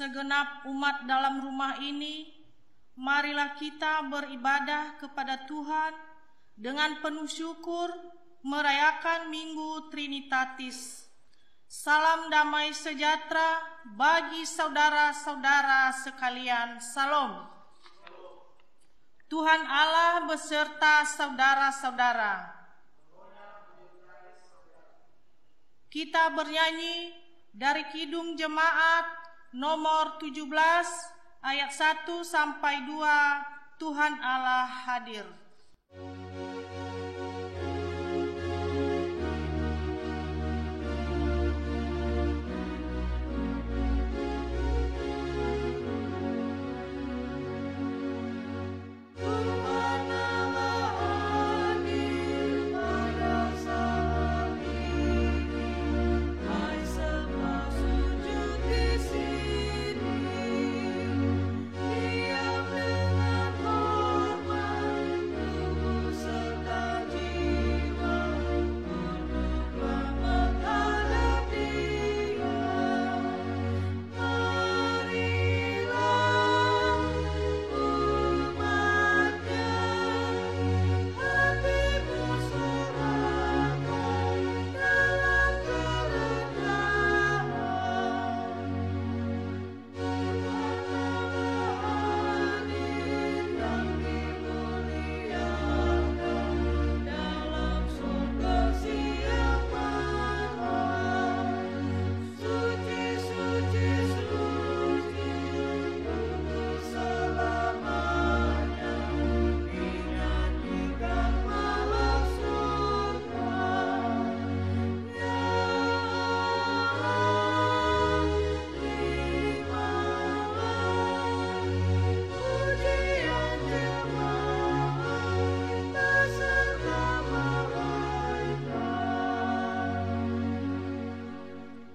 segenap umat dalam rumah ini, marilah kita beribadah kepada Tuhan dengan penuh syukur merayakan Minggu Trinitatis. Salam damai sejahtera bagi saudara-saudara sekalian. Salam. Tuhan Allah beserta saudara-saudara. Kita bernyanyi dari Kidung Jemaat nomor 17 ayat 1 sampai 2, Tuhan Allah hadir.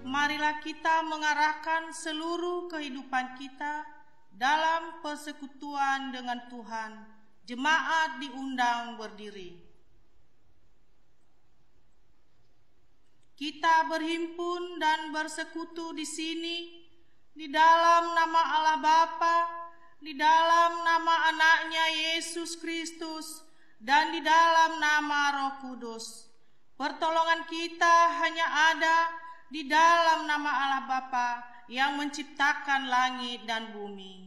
Marilah kita mengarahkan seluruh kehidupan kita dalam persekutuan dengan Tuhan. Jemaat diundang berdiri. Kita berhimpun dan bersekutu di sini di dalam nama Allah Bapa, di dalam nama Anaknya Yesus Kristus, dan di dalam nama Roh Kudus. Pertolongan kita hanya ada di dalam nama Allah Bapa yang menciptakan langit dan bumi.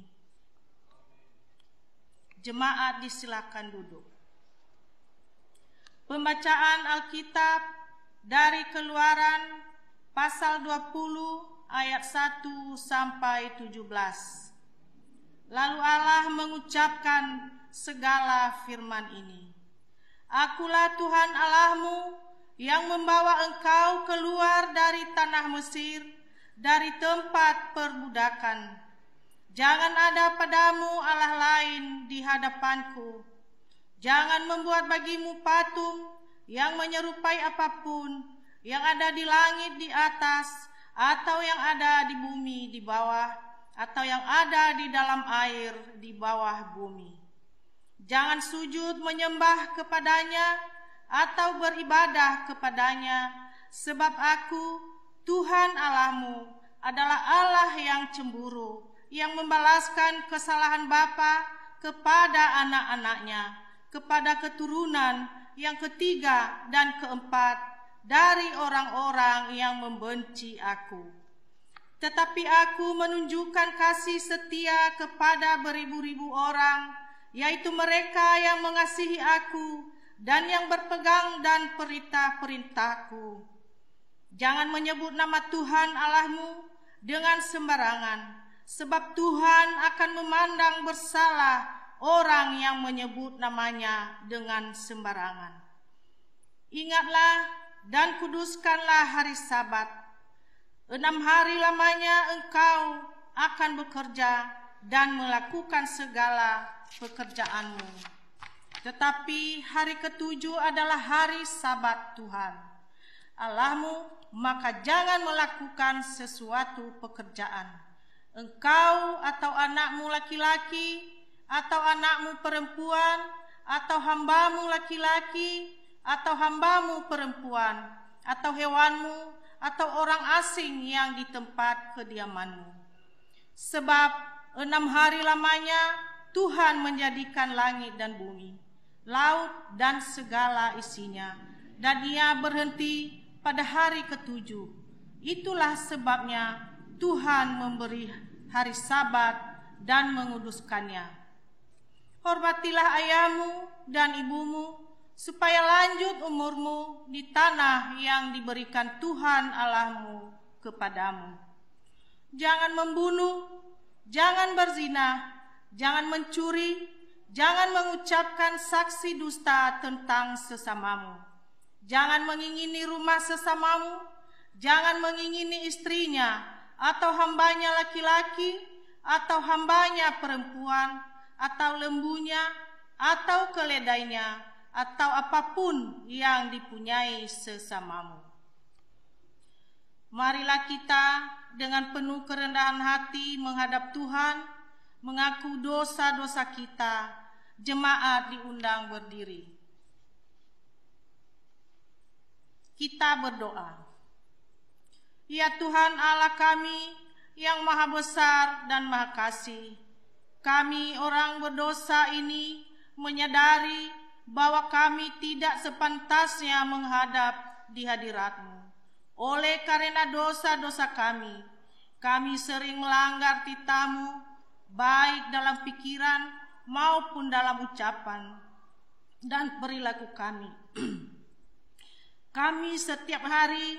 Jemaat disilakan duduk. Pembacaan Alkitab dari Keluaran pasal 20 ayat 1 sampai 17. Lalu Allah mengucapkan segala firman ini. Akulah Tuhan Allahmu yang membawa engkau keluar dari tanah Mesir, dari tempat perbudakan. Jangan ada padamu Allah lain di hadapanku. Jangan membuat bagimu patung yang menyerupai apapun yang ada di langit di atas, atau yang ada di bumi di bawah, atau yang ada di dalam air di bawah bumi. Jangan sujud menyembah kepadanya atau beribadah kepadanya, sebab aku, Tuhan Allahmu, adalah Allah yang cemburu, yang membalaskan kesalahan bapa kepada anak-anaknya, kepada keturunan yang ketiga dan keempat dari orang-orang yang membenci aku. Tetapi aku menunjukkan kasih setia kepada beribu-ribu orang, yaitu mereka yang mengasihi aku dan yang berpegang dan perintah-perintahku. Jangan menyebut nama Tuhan Allahmu dengan sembarangan, sebab Tuhan akan memandang bersalah orang yang menyebut namanya dengan sembarangan. Ingatlah dan kuduskanlah hari Sabat. 6 hari lamanya engkau akan bekerja dan melakukan segala pekerjaanmu. Tetapi hari ketujuh adalah hari Sabat Tuhan Allahmu, maka jangan melakukan sesuatu pekerjaan. Engkau atau anakmu laki-laki, atau anakmu perempuan, atau hambamu laki-laki, atau hambamu perempuan, atau hewanmu, atau orang asing yang di tempat kediamanmu. Sebab 6 hari lamanya Tuhan menjadikan langit dan bumi, laut dan segala isinya, dan Ia berhenti pada hari ketujuh. Itulah sebabnya Tuhan memberi hari Sabat dan menguduskannya. Hormatilah ayahmu dan ibumu, supaya lanjut umurmu di tanah yang diberikan Tuhan Allahmu kepadamu. Jangan membunuh, jangan berzina, jangan mencuri, jangan mengucapkan saksi dusta tentang sesamamu. Jangan mengingini rumah sesamamu, jangan mengingini istrinya, atau hambanya laki-laki, atau hambanya perempuan, atau lembunya, atau keledainya, atau apapun yang dipunyai sesamamu. Marilah kita dengan penuh kerendahan hati menghadap Tuhan, mengaku dosa-dosa kita. Jemaat diundang berdiri. Kita berdoa. Ya Tuhan Allah kami yang maha besar dan maha kasih, kami orang berdosa ini menyadari bahwa kami tidak sepantasnya menghadap di hadirat-Mu. Oleh karena dosa-dosa kami sering melanggar titah-Mu, baik dalam pikiran maupun dalam ucapan dan perilaku kami. Kami setiap hari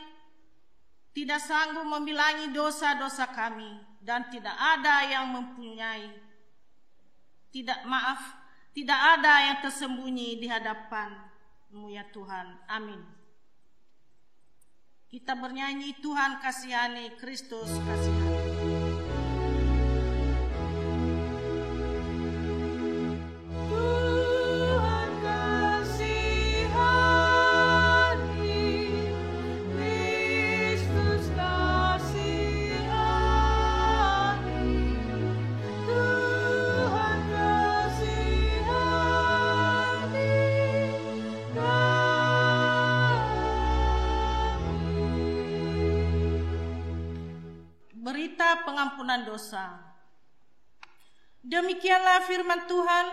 tidak sanggup membilangi dosa-dosa kami, dan tidak ada yang tidak ada yang tersembunyi di hadapan-Mu ya Tuhan. Amin. Kita bernyanyi, Tuhan kasihani, Kristus kasihani. Berita pengampunan dosa. Demikianlah firman Tuhan,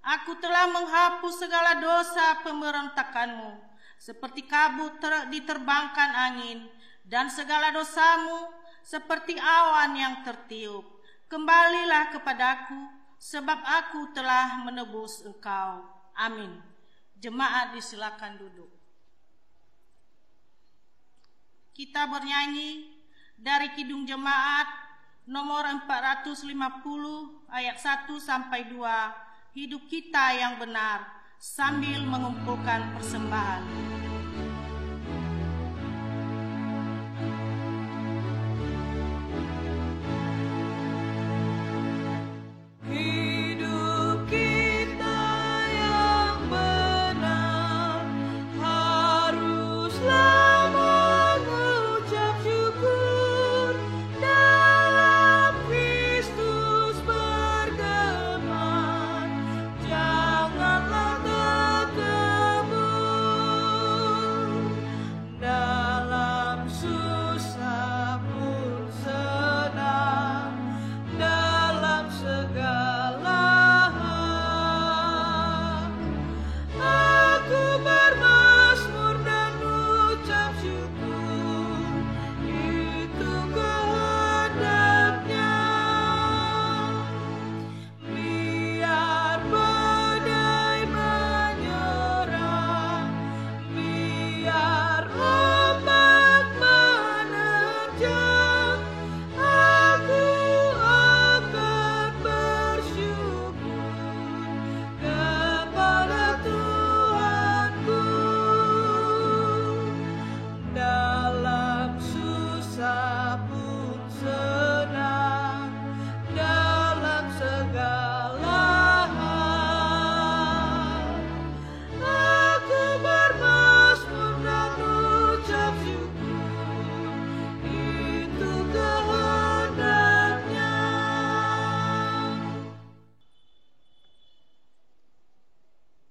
aku telah menghapus segala dosa pemberontakanmu, seperti kabut diterbangkan angin, dan segala dosamu seperti awan yang tertiup. Kembalilah kepadaku, sebab aku telah menebus engkau. Amin. Jemaat disilakan duduk. Kita bernyanyi dari Kidung Jemaat nomor 450 ayat 1 sampai 2, hidup kita yang benar, sambil mengumpulkan persembahan.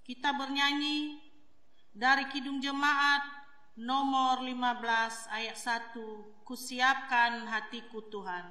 Kita bernyanyi dari Kidung Jemaat nomor 15 ayat 1, kusiapkan hatiku Tuhan.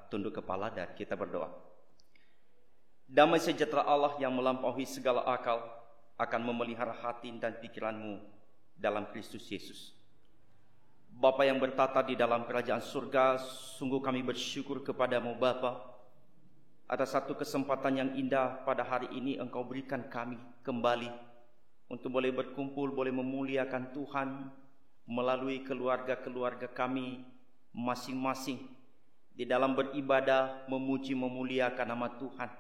Tunduk kepala dan kita berdoa. Damai sejahtera Allah yang melampaui segala akal akan memelihara hati dan pikiranmu dalam Kristus Yesus. Bapa yang bertata di dalam kerajaan surga, sungguh kami bersyukur kepadamu Bapa. Ada satu kesempatan yang indah pada hari ini Engkau berikan kami kembali untuk boleh berkumpul, boleh memuliakan Tuhan melalui keluarga-keluarga kami masing-masing. Di dalam beribadah, memuji, memuliakan nama Tuhan,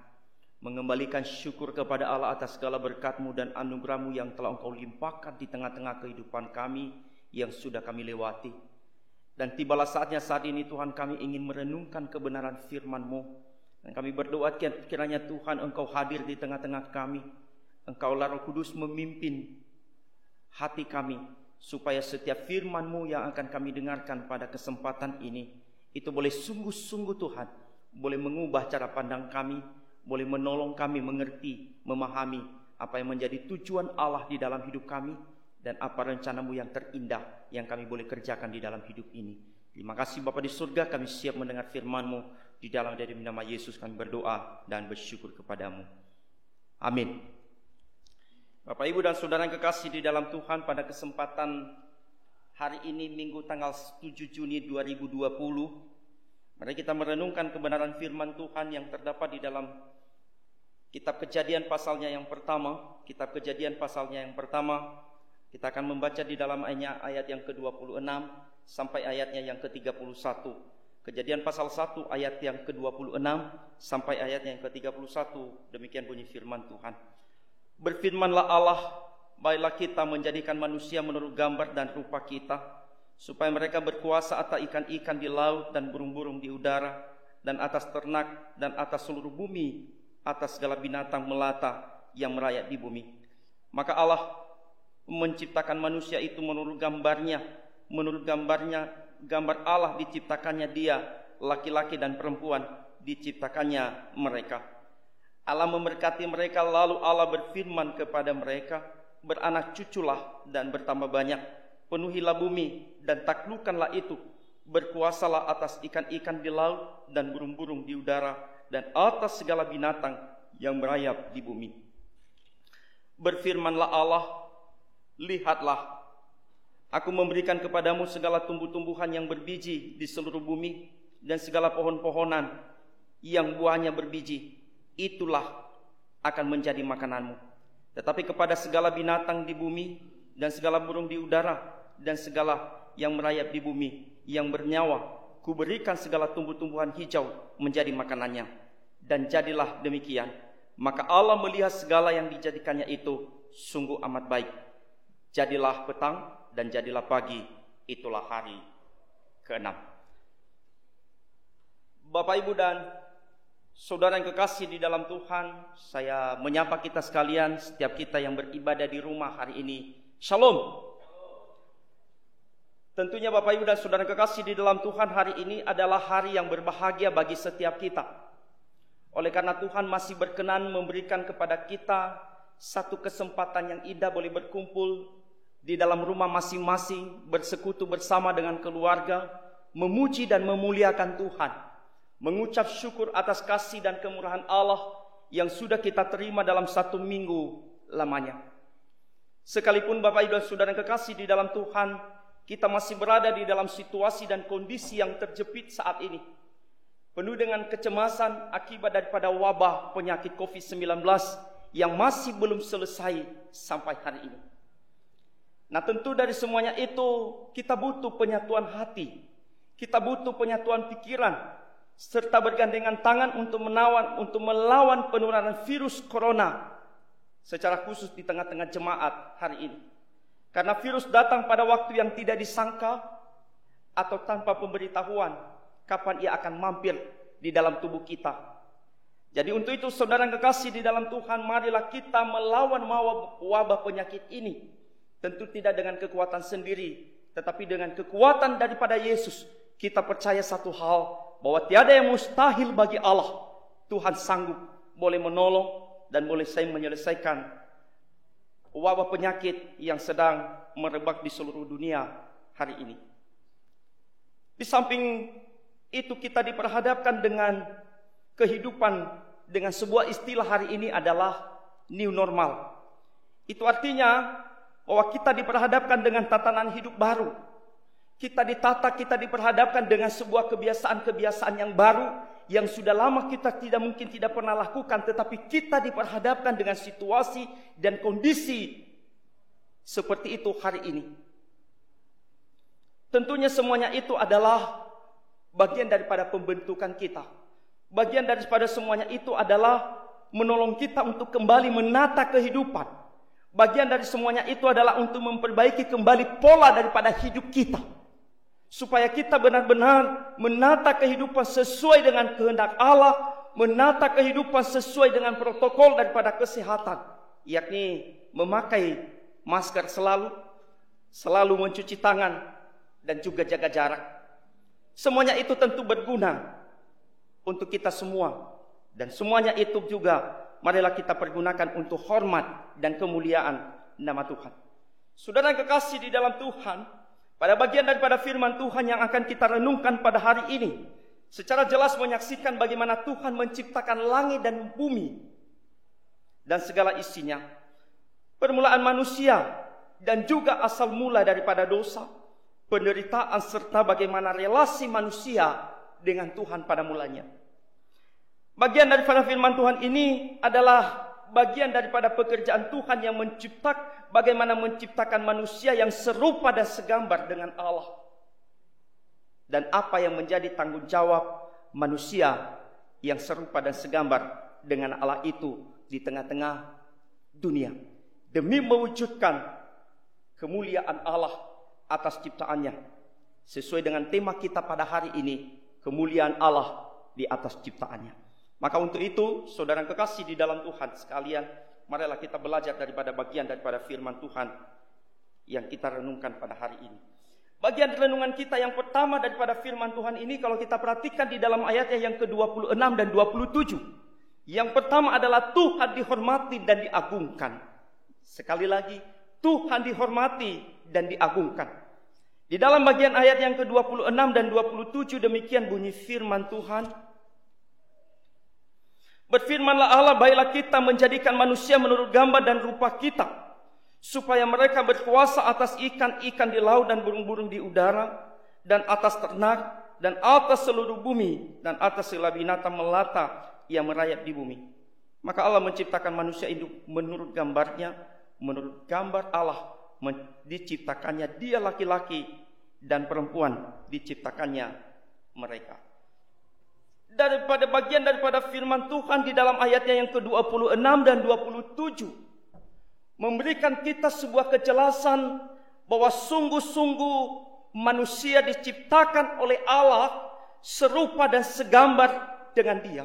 mengembalikan syukur kepada Allah atas segala berkat-Mu dan anugerah-Mu yang telah Engkau limpahkan di tengah-tengah kehidupan kami yang sudah kami lewati. Dan tibalah saatnya saat ini Tuhan, kami ingin merenungkan kebenaran firman-Mu. Dan kami berdoa kiranya Tuhan Engkau hadir di tengah-tengah kami. Engkaulah Roh Kudus memimpin hati kami, supaya setiap firman-Mu yang akan kami dengarkan pada kesempatan ini, itu boleh sungguh-sungguh Tuhan, boleh mengubah cara pandang kami, boleh menolong kami mengerti, memahami apa yang menjadi tujuan Allah di dalam hidup kami, dan apa rencana-Mu yang terindah yang kami boleh kerjakan di dalam hidup ini. Terima kasih Bapa di surga, kami siap mendengar firman-Mu. Di dalam dari nama Yesus kami berdoa dan bersyukur kepadamu. Amin. Bapak, Ibu, dan saudara yang kekasih di dalam Tuhan, pada kesempatan hari ini Minggu tanggal 7 Juni 2020, mari kita merenungkan kebenaran firman Tuhan yang terdapat di dalam Kitab Kejadian pasalnya yang pertama. Kitab Kejadian pasalnya yang pertama, kita akan membaca di dalam ayat yang ke-26 sampai ayatnya yang ke-31. Kejadian pasal 1 ayat yang ke-26 sampai ayat yang ke-31. Demikian bunyi firman Tuhan. Berfirmanlah Allah, baiklah kita menjadikan manusia menurut gambar dan rupa kita, supaya mereka berkuasa atas ikan-ikan di laut dan burung-burung di udara, dan atas ternak, dan atas seluruh bumi, atas segala binatang melata yang merayap di bumi. Maka Allah menciptakan manusia itu menurut gambarnya. Menurut gambar Allah diciptakannya dia, laki-laki dan perempuan diciptakannya mereka. Allah memberkati mereka, lalu Allah berfirman kepada mereka, beranak cuculah dan bertambah banyak, penuhilah bumi dan taklukkanlah itu, berkuasalah atas ikan-ikan di laut dan burung-burung di udara, dan atas segala binatang yang merayap di bumi. Berfirmanlah Allah, lihatlah, aku memberikan kepadamu segala tumbuh-tumbuhan yang berbiji di seluruh bumi, dan segala pohon-pohonan yang buahnya berbiji, itulah akan menjadi makananmu. Tetapi kepada segala binatang di bumi dan segala burung di udara dan segala yang merayap di bumi yang bernyawa, kuberikan segala tumbuh-tumbuhan hijau menjadi makanannya. Dan jadilah demikian. Maka Allah melihat segala yang dijadikannya itu sungguh amat baik. Jadilah petang dan jadilah pagi, itulah hari ke-6. Bapak, Ibu, dan saudara yang kekasih di dalam Tuhan, saya menyapa kita sekalian, setiap kita yang beribadah di rumah hari ini. Shalom. Tentunya Bapak, Ibu, dan saudara yang kekasih di dalam Tuhan, hari ini adalah hari yang berbahagia bagi setiap kita. Oleh karena Tuhan masih berkenan memberikan kepada kita satu kesempatan yang indah, boleh berkumpul di dalam rumah masing-masing, bersekutu bersama dengan keluarga, memuji dan memuliakan Tuhan, mengucap syukur atas kasih dan kemurahan Allah yang sudah kita terima dalam 1 minggu lamanya. Sekalipun Bapak, Ibu, dan saudara yang kekasih di dalam Tuhan, kita masih berada di dalam situasi dan kondisi yang terjepit saat ini, penuh dengan kecemasan akibat daripada wabah penyakit COVID-19 yang masih belum selesai sampai hari ini. Nah, tentu dari semuanya itu kita butuh penyatuan hati, kita butuh penyatuan pikiran, serta bergandengan tangan untuk melawan penularan virus corona, secara khusus di tengah-tengah jemaat hari ini. Karena virus datang pada waktu yang tidak disangka atau tanpa pemberitahuan kapan ia akan mampir di dalam tubuh kita. Jadi untuk itu saudara yang kekasih di dalam Tuhan, marilah kita melawan wabah penyakit ini. Tentu tidak dengan kekuatan sendiri, tetapi dengan kekuatan daripada Yesus. Kita percaya satu hal, bahwa tiada yang mustahil bagi Allah. Tuhan sanggup, boleh menolong dan boleh menyelesaikan wabah penyakit yang sedang merebak di seluruh dunia hari ini. Di samping itu kita diperhadapkan dengan kehidupan dengan sebuah istilah hari ini adalah new normal. Itu artinya bahwa kita diperhadapkan dengan tatanan hidup baru. Kita diperhadapkan dengan sebuah kebiasaan-kebiasaan yang baru yang sudah lama kita tidak pernah lakukan, tetapi kita diperhadapkan dengan situasi dan kondisi seperti itu hari ini. Tentunya semuanya itu adalah bagian daripada pembentukan kita. Bagian daripada semuanya itu adalah menolong kita untuk kembali menata kehidupan. Bagian dari semuanya itu adalah untuk memperbaiki kembali pola daripada hidup kita, supaya kita benar-benar menata kehidupan sesuai dengan kehendak Allah, menata kehidupan sesuai dengan protokol daripada kesehatan, yakni memakai masker selalu mencuci tangan, dan juga jaga jarak. Semuanya itu tentu berguna untuk kita semua, dan semuanya itu juga marilah kita pergunakan untuk hormat dan kemuliaan nama Tuhan. Saudara yang kekasih di dalam Tuhan, pada bagian daripada firman Tuhan yang akan kita renungkan pada hari ini, secara jelas menyaksikan bagaimana Tuhan menciptakan langit dan bumi dan segala isinya, permulaan manusia dan juga asal mula daripada dosa, penderitaan, serta bagaimana relasi manusia dengan Tuhan pada mulanya. Bagian daripada firman Tuhan ini adalah bagian daripada pekerjaan Tuhan yang bagaimana menciptakan manusia yang serupa dan segambar dengan Allah. Dan apa yang menjadi tanggung jawab manusia yang serupa dan segambar dengan Allah itu di tengah-tengah dunia, demi mewujudkan kemuliaan Allah atas ciptaannya. Sesuai dengan tema kita pada hari ini, kemuliaan Allah di atas ciptaannya. Maka untuk itu, saudara yang kekasih di dalam Tuhan sekalian, marilah kita belajar daripada bagian daripada firman Tuhan yang kita renungkan pada hari ini. Bagian renungan kita yang pertama daripada firman Tuhan ini, kalau kita perhatikan di dalam ayatnya yang ke-26 dan 27. Yang pertama adalah Tuhan dihormati dan diagungkan. Sekali lagi, Tuhan dihormati dan diagungkan. Di dalam bagian ayat yang ke-26 dan 27 demikian bunyi firman Tuhan. Berfirmanlah Allah, baiklah kita menjadikan manusia menurut gambar dan rupa kita, supaya mereka berkuasa atas ikan-ikan di laut dan burung-burung di udara, dan atas ternak, dan atas seluruh bumi, dan atas segala binatang melata yang merayap di bumi. Maka Allah menciptakan manusia hidup menurut gambarnya, menurut gambar Allah diciptakannya dia laki-laki, dan perempuan diciptakannya mereka. Daripada bagian daripada firman Tuhan di dalam ayatnya yang ke-26 dan 27 memberikan kita sebuah kejelasan bahwa sungguh-sungguh manusia diciptakan oleh Allah serupa dan segambar dengan Dia.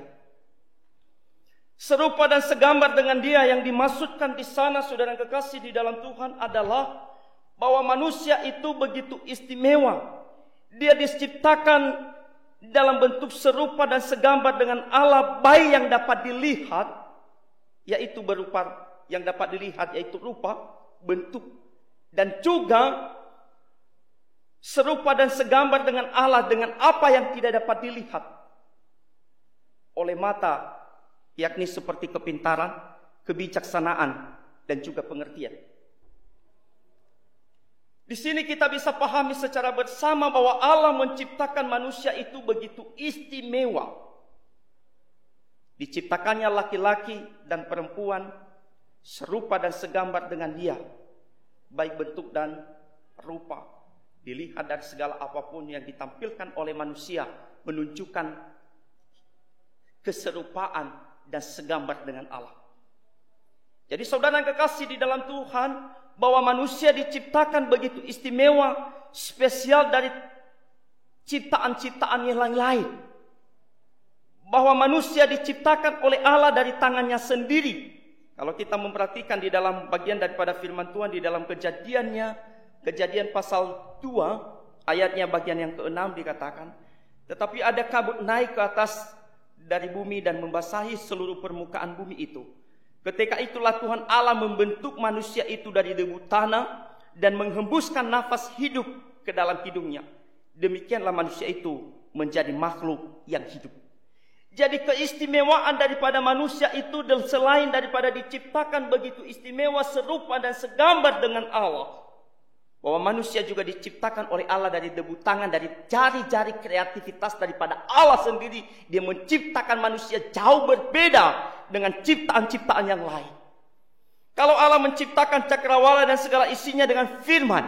Serupa dan segambar dengan Dia yang dimaksudkan di sana, saudara yang kekasih di dalam Tuhan, adalah bahwa manusia itu begitu istimewa. Dia diciptakan dalam bentuk serupa dan segambar dengan Allah, baik yang dapat dilihat, yaitu berupa yang dapat dilihat, yaitu rupa, bentuk, dan juga serupa dan segambar dengan Allah dengan apa yang tidak dapat dilihat oleh mata, yakni seperti kepintaran, kebijaksanaan, dan juga pengertian. Di sini kita bisa pahami secara bersama bahwa Allah menciptakan manusia itu begitu istimewa. Diciptakannya laki-laki dan perempuan serupa dan segambar dengan Dia, baik bentuk dan rupa. Dilihat dari segala apapun yang ditampilkan oleh manusia menunjukkan keserupaan dan segambar dengan Allah. Jadi saudara yang kekasih di dalam Tuhan, bahwa manusia diciptakan begitu istimewa, spesial dari ciptaan-ciptaan yang lain. Bahwa manusia diciptakan oleh Allah dari tangannya sendiri. Kalau kita memperhatikan di dalam bagian daripada firman Tuhan di dalam Kejadian pasal 2 ayatnya bagian yang ke-6 dikatakan, tetapi ada kabut naik ke atas dari bumi dan membasahi seluruh permukaan bumi itu. Ketika itulah Tuhan Allah membentuk manusia itu dari debu tanah dan menghembuskan nafas hidup ke dalam hidungnya. Demikianlah manusia itu menjadi makhluk yang hidup. Jadi keistimewaan daripada manusia itu selain daripada diciptakan begitu istimewa, serupa dan segambar dengan Allah, bahwa manusia juga diciptakan oleh Allah dari debu tangan, dari jari-jari kreativitas daripada Allah sendiri. Dia menciptakan manusia jauh berbeda dengan ciptaan-ciptaan yang lain. Kalau Allah menciptakan cakrawala dan segala isinya dengan firman,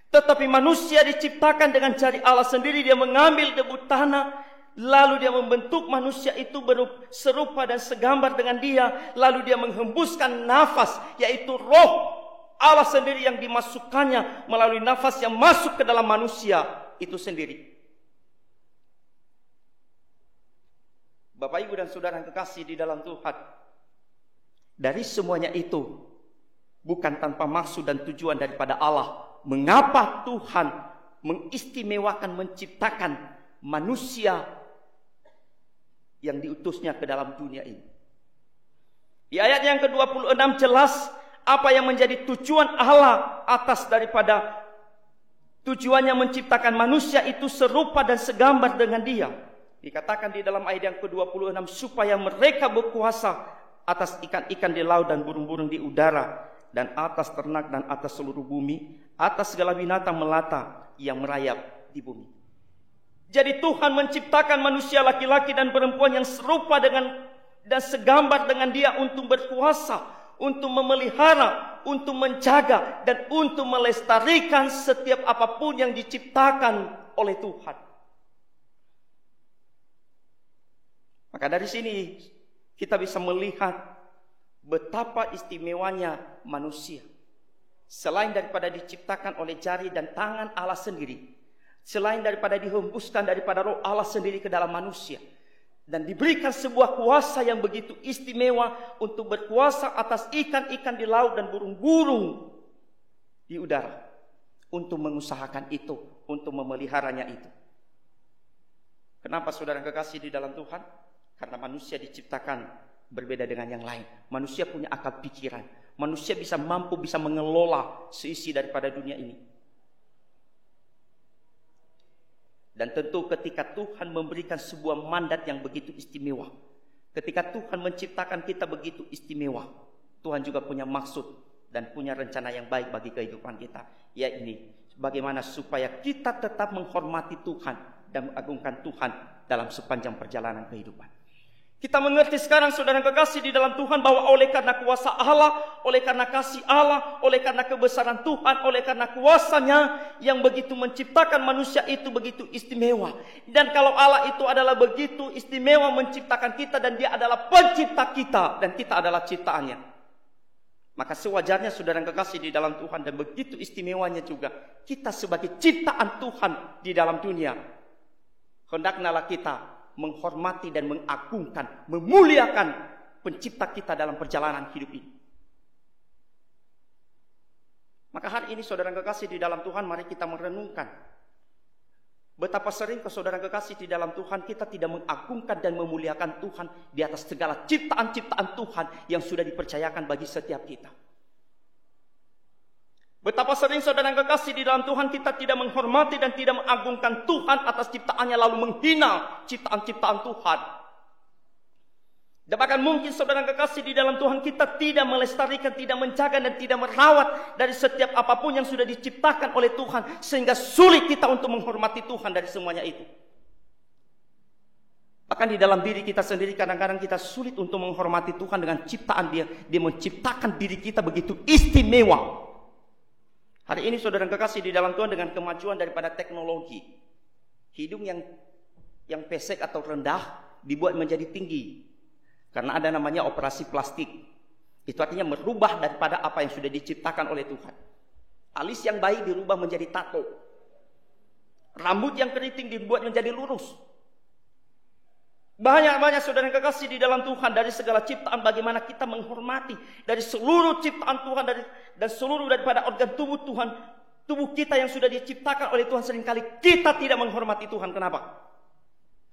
tetapi manusia diciptakan dengan jari Allah sendiri. Dia mengambil debu tanah, lalu Dia membentuk manusia itu serupa dan segambar dengan Dia. Lalu Dia menghembuskan nafas, yaitu roh Allah sendiri yang dimasukkannya melalui nafas yang masuk ke dalam manusia itu sendiri. Bapak, Ibu, dan saudara yang kekasih di dalam Tuhan, dari semuanya itu bukan tanpa maksud dan tujuan daripada Allah. Mengapa Tuhan mengistimewakan menciptakan manusia yang diutusnya ke dalam dunia ini? Di ayat yang ke-26 jelas apa yang menjadi tujuan Allah atas daripada tujuannya menciptakan manusia itu serupa dan segambar dengan Dia. Dikatakan di dalam ayat yang ke-26, supaya mereka berkuasa atas ikan-ikan di laut dan burung-burung di udara, dan atas ternak dan atas seluruh bumi, atas segala binatang melata yang merayap di bumi. Jadi Tuhan menciptakan manusia laki-laki dan perempuan yang serupa dengan dan segambar dengan Dia untuk berkuasa, untuk memelihara, untuk menjaga, dan untuk melestarikan setiap apapun yang diciptakan oleh Tuhan. Maka dari sini kita bisa melihat betapa istimewanya manusia. Selain daripada diciptakan oleh jari dan tangan Allah sendiri, selain daripada dihembuskan daripada roh Allah sendiri ke dalam manusia, dan diberikan sebuah kuasa yang begitu istimewa untuk berkuasa atas ikan-ikan di laut dan burung-burung di udara, untuk mengusahakan itu, untuk memeliharanya itu. Kenapa saudara yang kekasih di dalam Tuhan? Karena manusia diciptakan berbeda dengan yang lain. Manusia punya akal pikiran. Manusia bisa mengelola seisi daripada dunia ini. Dan tentu ketika Tuhan memberikan sebuah mandat yang begitu istimewa, ketika Tuhan menciptakan kita begitu istimewa, Tuhan juga punya maksud dan punya rencana yang baik bagi kehidupan kita. Ya, ini bagaimana supaya kita tetap menghormati Tuhan dan mengagungkan Tuhan dalam sepanjang perjalanan kehidupan. Kita mengerti sekarang saudara kekasih di dalam Tuhan bahwa oleh karena kuasa Allah, oleh karena kasih Allah, oleh karena kebesaran Tuhan, oleh karena kuasanya yang begitu menciptakan manusia itu begitu istimewa. Dan kalau Allah itu adalah begitu istimewa menciptakan kita dan Dia adalah pencipta kita dan kita adalah ciptaannya, maka sewajarnya saudara kekasih di dalam Tuhan dan begitu istimewanya juga kita sebagai ciptaan Tuhan di dalam dunia, hendaklah kita menghormati dan mengagungkan, memuliakan pencipta kita dalam perjalanan hidup ini. Maka hari ini saudara kekasih di dalam Tuhan, mari kita merenungkan betapa sering saudara kekasih di dalam Tuhan kita tidak mengagungkan dan memuliakan Tuhan di atas segala ciptaan-ciptaan Tuhan yang sudah dipercayakan bagi setiap kita. Betapa sering saudara kekasih di dalam Tuhan kita tidak menghormati dan tidak mengagungkan Tuhan atas ciptaannya, lalu menghina ciptaan-ciptaan Tuhan. Dan bahkan mungkin saudara kekasih di dalam Tuhan kita tidak melestarikan, tidak menjaga dan tidak merawat dari setiap apapun yang sudah diciptakan oleh Tuhan, sehingga sulit kita untuk menghormati Tuhan dari semuanya itu. Bahkan di dalam diri kita sendiri kadang-kadang kita sulit untuk menghormati Tuhan dengan ciptaan Dia. Dia menciptakan diri kita begitu istimewa. Hari ini saudara kekasih di dalam Tuhan, dengan kemajuan daripada teknologi, hidung yang pesek atau rendah dibuat menjadi tinggi karena ada namanya operasi plastik. Itu artinya merubah daripada apa yang sudah diciptakan oleh Tuhan. Alis yang baik dirubah menjadi tato. Rambut yang keriting dibuat menjadi lurus. Banyak saudara kekasih di dalam Tuhan, dari segala ciptaan bagaimana kita menghormati dari seluruh ciptaan Tuhan dan seluruh daripada organ tubuh Tuhan, tubuh kita yang sudah diciptakan oleh Tuhan, seringkali kita tidak menghormati Tuhan. Kenapa?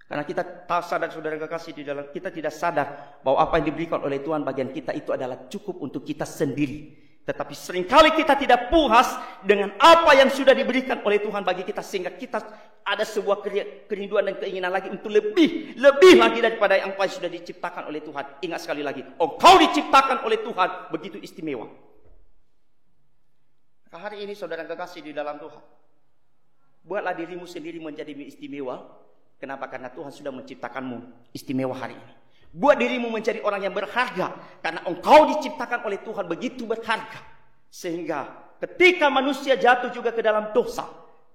Karena kita tak sadar saudara kekasih di dalam, kita tidak sadar bahwa apa yang diberikan oleh Tuhan bagian kita itu adalah cukup untuk kita sendiri. Tetapi seringkali kita tidak puas dengan apa yang sudah diberikan oleh Tuhan bagi kita, sehingga kita ada sebuah kerinduan dan keinginan lagi untuk lebih lagi daripada yang sudah diciptakan oleh Tuhan. Ingat sekali lagi, engkau diciptakan oleh Tuhan begitu istimewa. Maka hari ini saudara kekasih di dalam Tuhan, buatlah dirimu sendiri menjadi istimewa. Kenapa? Karena Tuhan sudah menciptakanmu istimewa hari ini. Buat dirimu menjadi orang yang berharga, karena engkau diciptakan oleh Tuhan begitu berharga. Sehingga ketika manusia jatuh juga ke dalam dosa,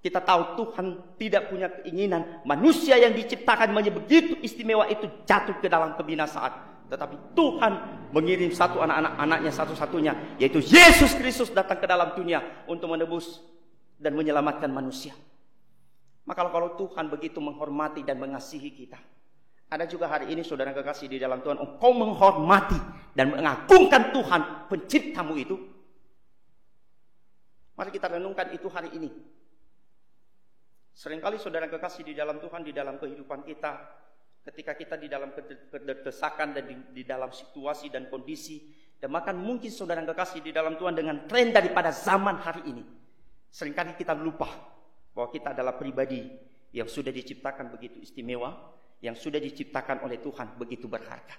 kita tahu Tuhan tidak punya keinginan manusia yang diciptakan begitu istimewa itu jatuh ke dalam kebinasaan. Tetapi Tuhan mengirim satu anak-anaknya satu-satunya, yaitu Yesus Kristus, datang ke dalam dunia untuk menebus dan menyelamatkan manusia. Maka kalau Tuhan begitu menghormati dan mengasihi kita, ada juga hari ini saudara kekasih di dalam Tuhan, engkau menghormati dan mengagungkan Tuhan penciptamu itu. Mari kita renungkan itu hari ini. Seringkali saudara kekasih di dalam Tuhan, di dalam kehidupan kita, ketika kita di dalam kedesakan dan di dalam situasi dan kondisi, dan bahkan mungkin saudara kekasih di dalam Tuhan dengan tren daripada zaman hari ini, seringkali kita lupa bahwa kita adalah pribadi yang sudah diciptakan begitu istimewa, yang sudah diciptakan oleh Tuhan begitu berharga.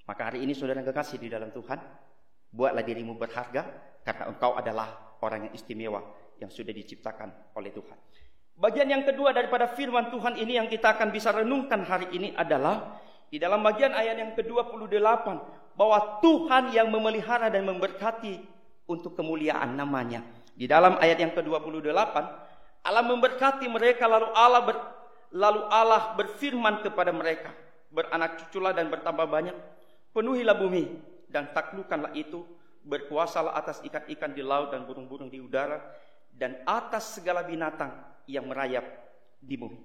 Maka hari ini saudara kekasih di dalam Tuhan, buatlah dirimu berharga, karena engkau adalah orang yang istimewa yang sudah diciptakan oleh Tuhan. Bagian yang kedua daripada firman Tuhan ini yang kita akan bisa renungkan hari ini adalah di dalam bagian ayat yang ke-28, bahwa Tuhan yang memelihara dan memberkati untuk kemuliaan namanya. Di dalam ayat yang ke-28, Allah memberkati mereka, lalu Allah berfirman kepada mereka, beranak cuculah dan bertambah banyak, penuhilah bumi dan taklukkanlah itu, berkuasalah atas ikan-ikan di laut dan burung-burung di udara, dan atas segala binatang yang merayap di bumi.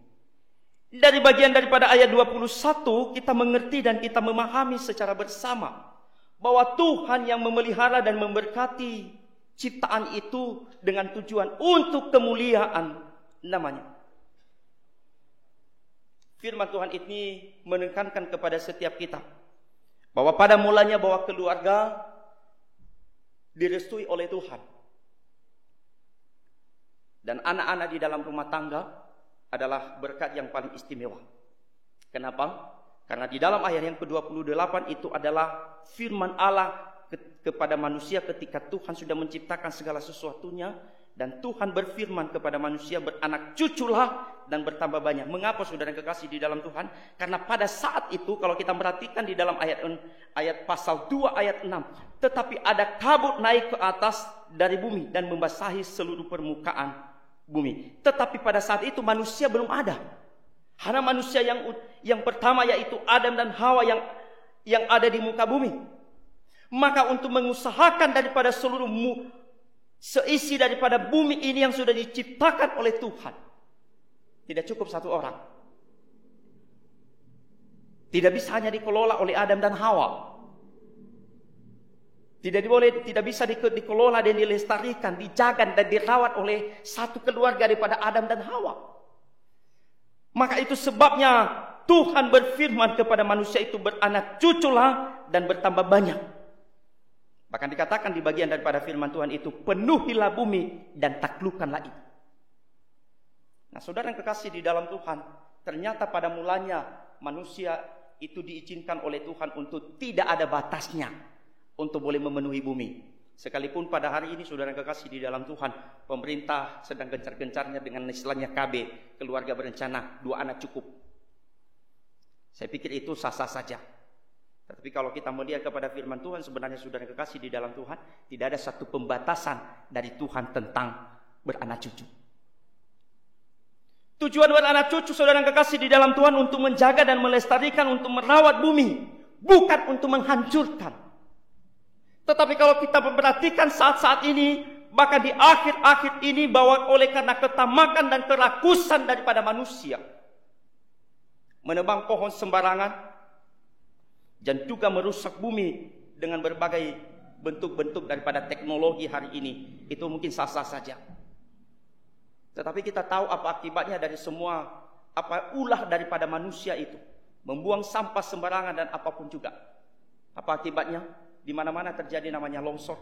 Dari bagian daripada ayat 21, kita mengerti dan kita memahami secara bersama bahwa Tuhan yang memelihara dan memberkati ciptaan itu dengan tujuan untuk kemuliaan namanya. Firman Tuhan ini menekankan kepada setiap kita bahwa pada mulanya bahwa keluarga direstui oleh Tuhan, dan anak-anak di dalam rumah tangga adalah berkat yang paling istimewa. Kenapa? Karena di dalam ayat yang ke-28 itu adalah firman Allah kepada manusia ketika Tuhan sudah menciptakan segala sesuatunya, dan Tuhan berfirman kepada manusia, beranak cuculah dan bertambah banyak. Mengapa saudara yang kekasih di dalam Tuhan? Karena pada saat itu kalau kita perhatikan di dalam ayat pasal 2 ayat 6, tetapi ada kabut naik ke atas dari bumi dan membasahi seluruh permukaan bumi. Tetapi pada saat itu manusia belum ada. Hanya manusia yang pertama yaitu Adam dan Hawa yang ada di muka bumi. Maka untuk mengusahakan daripada seluruh seisi daripada bumi ini yang sudah diciptakan oleh Tuhan, tidak cukup satu orang. Tidak bisa hanya dikelola oleh Adam dan Hawa. Tidak bisa dikelola dan dilestarikan, dijaga dan dirawat oleh satu keluarga daripada Adam dan Hawa. Maka itu sebabnya Tuhan berfirman kepada manusia itu, beranak cuculah dan bertambah banyak. Bahkan dikatakan di bagian daripada firman Tuhan itu, penuhilah bumi dan taklukkanlah itu. Nah, saudara yang kekasih di dalam Tuhan, ternyata pada mulanya manusia itu diizinkan oleh Tuhan untuk tidak ada batasnya untuk boleh memenuhi bumi. Sekalipun pada hari ini saudara yang kekasih di dalam Tuhan, pemerintah sedang gencar-gencarnya dengan istilahnya KB, keluarga berencana, 2 anak cukup. Saya pikir itu sah-sah saja. Tetapi kalau kita melihat kepada firman Tuhan, sebenarnya saudara yang kekasih di dalam Tuhan, tidak ada satu pembatasan dari Tuhan tentang beranak cucu. Tujuan beranak cucu saudara yang kekasih di dalam Tuhan untuk menjaga dan melestarikan, untuk merawat bumi, bukan untuk menghancurkan. Tetapi kalau kita memperhatikan saat-saat ini, bahkan di akhir-akhir ini, bahwa oleh karena ketamakan dan kerakusan daripada manusia, menebang pohon sembarangan, dan juga merusak bumi dengan berbagai bentuk-bentuk daripada teknologi hari ini, itu mungkin sah-sah saja. Tetapi kita tahu apa akibatnya dari semua ulah daripada manusia itu, membuang sampah sembarangan dan apapun juga. Apa akibatnya? Di mana-mana terjadi namanya longsor,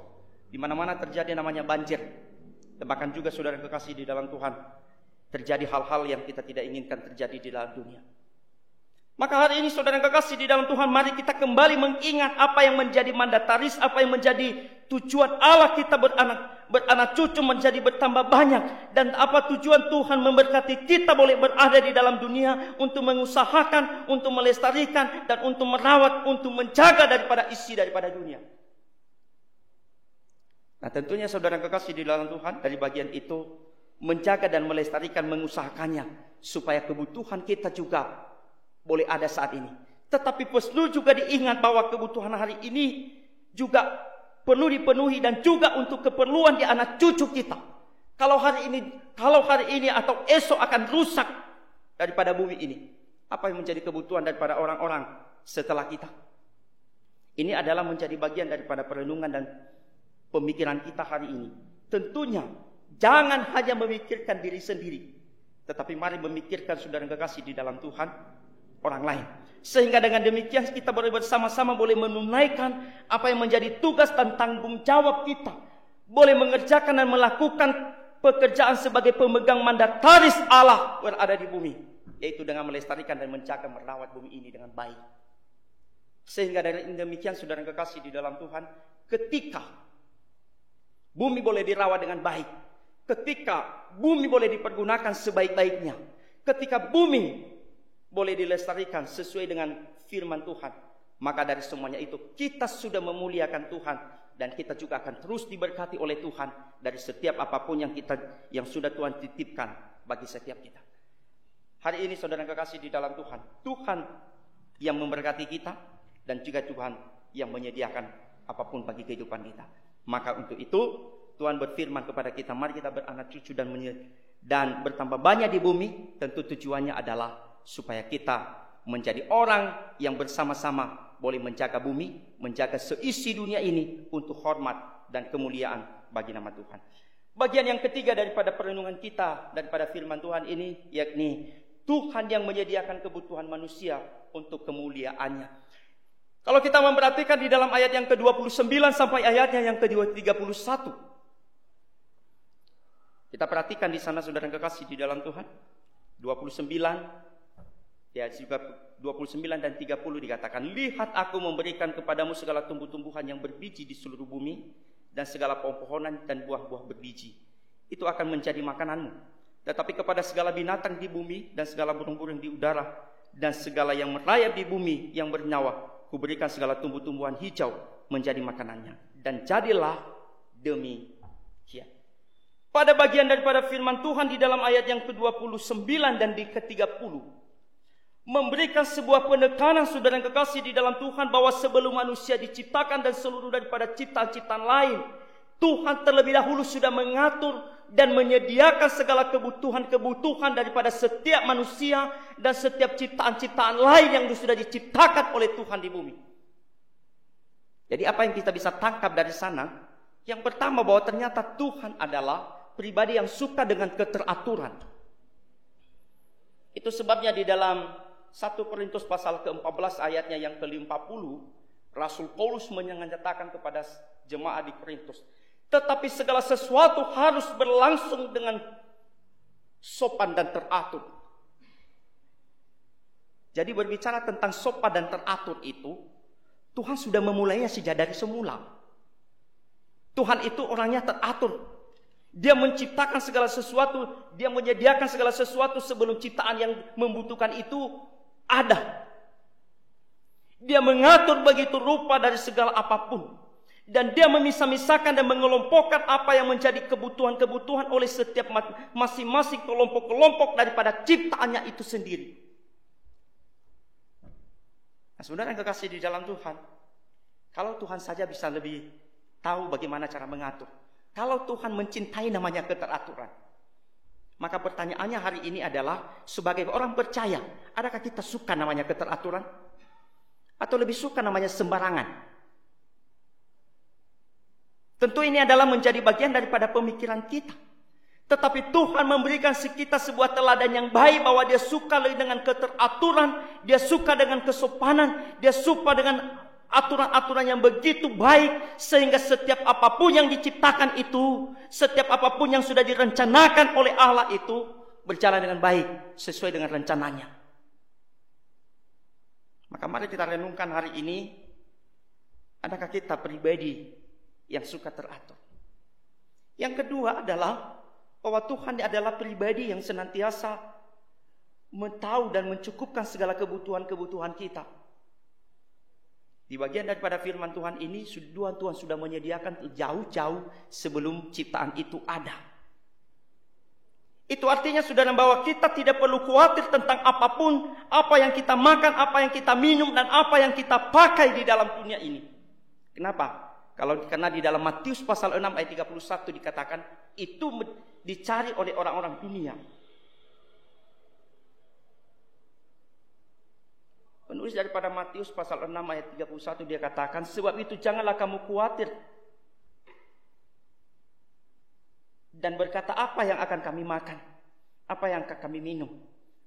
di mana-mana terjadi namanya banjir. Dan bahkan juga saudara kekasih di dalam Tuhan, terjadi hal-hal yang kita tidak inginkan terjadi di dalam dunia. Maka hari ini saudara yang kekasih di dalam Tuhan, mari kita kembali mengingat apa yang menjadi mandataris, apa yang menjadi tujuan Allah kita beranak cucu menjadi bertambah banyak. Dan apa tujuan Tuhan memberkati kita boleh berada di dalam dunia untuk mengusahakan, untuk melestarikan, dan untuk merawat, untuk menjaga daripada isi daripada dunia. Nah tentunya saudara yang kekasih di dalam Tuhan, dari bagian itu menjaga dan melestarikan, mengusahakannya supaya kebutuhan kita juga boleh ada saat ini. Tetapi perlu juga diingat bahwa kebutuhan hari ini juga perlu dipenuhi dan juga untuk keperluan di anak cucu kita. Kalau hari ini atau esok akan rusak daripada bumi ini, apa yang menjadi kebutuhan daripada orang-orang setelah kita? Ini adalah menjadi bagian daripada perenungan dan pemikiran kita hari ini. Tentunya jangan hanya memikirkan diri sendiri, tetapi mari memikirkan saudara yang kekasih di dalam Tuhan, orang lain. Sehingga dengan demikian kita boleh bersama-sama boleh menunaikan apa yang menjadi tugas dan tanggung jawab kita. Boleh mengerjakan dan melakukan pekerjaan sebagai pemegang mandataris Allah berada di bumi. Yaitu dengan melestarikan dan menjaga merawat bumi ini dengan baik. Sehingga dari demikian saudara yang kekasih di dalam Tuhan, ketika bumi boleh dirawat dengan baik, ketika bumi boleh dipergunakan sebaik-baiknya, ketika bumi boleh dilestarikan sesuai dengan firman Tuhan, maka dari semuanya itu kita sudah memuliakan Tuhan, dan kita juga akan terus diberkati oleh Tuhan dari setiap apapun yang sudah Tuhan titipkan bagi setiap kita. Hari ini saudara yang kekasih di dalam Tuhan, Tuhan yang memberkati kita dan juga Tuhan yang menyediakan apapun bagi kehidupan kita. Maka untuk itu Tuhan berfirman kepada kita, mari kita beranak cucu dan bertambah banyak di bumi. Tentu tujuannya adalah supaya kita menjadi orang yang bersama-sama boleh menjaga bumi, menjaga seisi dunia ini untuk hormat dan kemuliaan bagi nama Tuhan. Bagian yang ketiga daripada perenungan kita daripada firman Tuhan ini, yakni Tuhan yang menyediakan kebutuhan manusia untuk kemuliaannya. Kalau kita memperhatikan di dalam ayat yang ke-29 sampai ayatnya yang ke-31, kita perhatikan di sana saudara yang kekasih di dalam Tuhan, 29 ya juga 29 dan 30 dikatakan, lihat aku memberikan kepadamu segala tumbuh-tumbuhan yang berbiji di seluruh bumi dan segala pohon-pohonan dan buah-buah berbiji. Itu akan menjadi makananmu. tetapi kepada segala binatang di bumi dan segala burung-burung di udara dan segala yang merayap di bumi yang bernyawa, kuberikan segala tumbuh-tumbuhan hijau menjadi makanannya. Dan jadilah demikian. Pada bagian daripada firman Tuhan di dalam ayat yang ke-29 dan di ke-30, memberikan sebuah penekanan, saudara yang kekasih di dalam Tuhan, bahwa sebelum manusia diciptakan dan seluruh daripada ciptaan-ciptaan lain, Tuhan terlebih dahulu sudah mengatur dan menyediakan segala kebutuhan-kebutuhan daripada setiap manusia dan setiap ciptaan-ciptaan lain yang sudah diciptakan oleh Tuhan di bumi. Jadi apa yang kita bisa tangkap dari sana? Yang pertama, bahwa ternyata Tuhan adalah pribadi yang suka dengan keteraturan. Itu sebabnya di dalam 1 Korintus pasal ke-14 ayatnya yang ke-50, Rasul Paulus menyatakan kepada jemaat di Korintus, tetapi segala sesuatu harus berlangsung dengan sopan dan teratur. Jadi berbicara tentang sopan dan teratur itu, Tuhan sudah memulainya sejak dari semula. Tuhan itu orangnya teratur. Dia menciptakan segala sesuatu, dia menyediakan segala sesuatu sebelum ciptaan yang membutuhkan itu ada. Dia mengatur begitu rupa dari segala apapun. Dan dia memisah-misahkan dan mengelompokkan apa yang menjadi kebutuhan-kebutuhan oleh setiap masing-masing kelompok-kelompok daripada ciptaannya itu sendiri. Nah, saudara yang kekasih di dalam Tuhan, kalau Tuhan saja bisa lebih tahu bagaimana cara mengatur. Kalau Tuhan mencintai namanya keteraturan, maka pertanyaannya hari ini adalah, sebagai orang percaya, adakah kita suka namanya keteraturan? Atau lebih suka namanya sembarangan? Tentu ini adalah menjadi bagian daripada pemikiran kita. Tetapi Tuhan memberikan kita sebuah teladan yang baik, bahwa dia suka dengan keteraturan, dia suka dengan kesopanan, dia suka dengan aturan-aturan yang begitu baik, sehingga setiap apapun yang diciptakan itu, setiap apapun yang sudah direncanakan oleh Allah itu berjalan dengan baik sesuai dengan rencananya. Maka mari kita renungkan hari ini, adakah kita pribadi yang suka teratur? Yang kedua adalah bahwa Tuhan adalah pribadi yang senantiasa tahu dan mencukupkan segala kebutuhan-kebutuhan kita. Di bagian daripada firman Tuhan ini, Tuhan sudah menyediakan jauh-jauh sebelum ciptaan itu ada. Itu artinya, saudara, bahwa kita tidak perlu khawatir tentang apapun, apa yang kita makan, apa yang kita minum, dan apa yang kita pakai di dalam dunia ini. Kenapa? Karena di dalam Matius pasal 6 ayat 31 dikatakan, itu dicari oleh orang-orang dunia. Penulis daripada Matius pasal 6 ayat 31 dia katakan, sebab itu janganlah kamu khawatir dan berkata, apa yang akan kami makan, apa yang akan kami minum,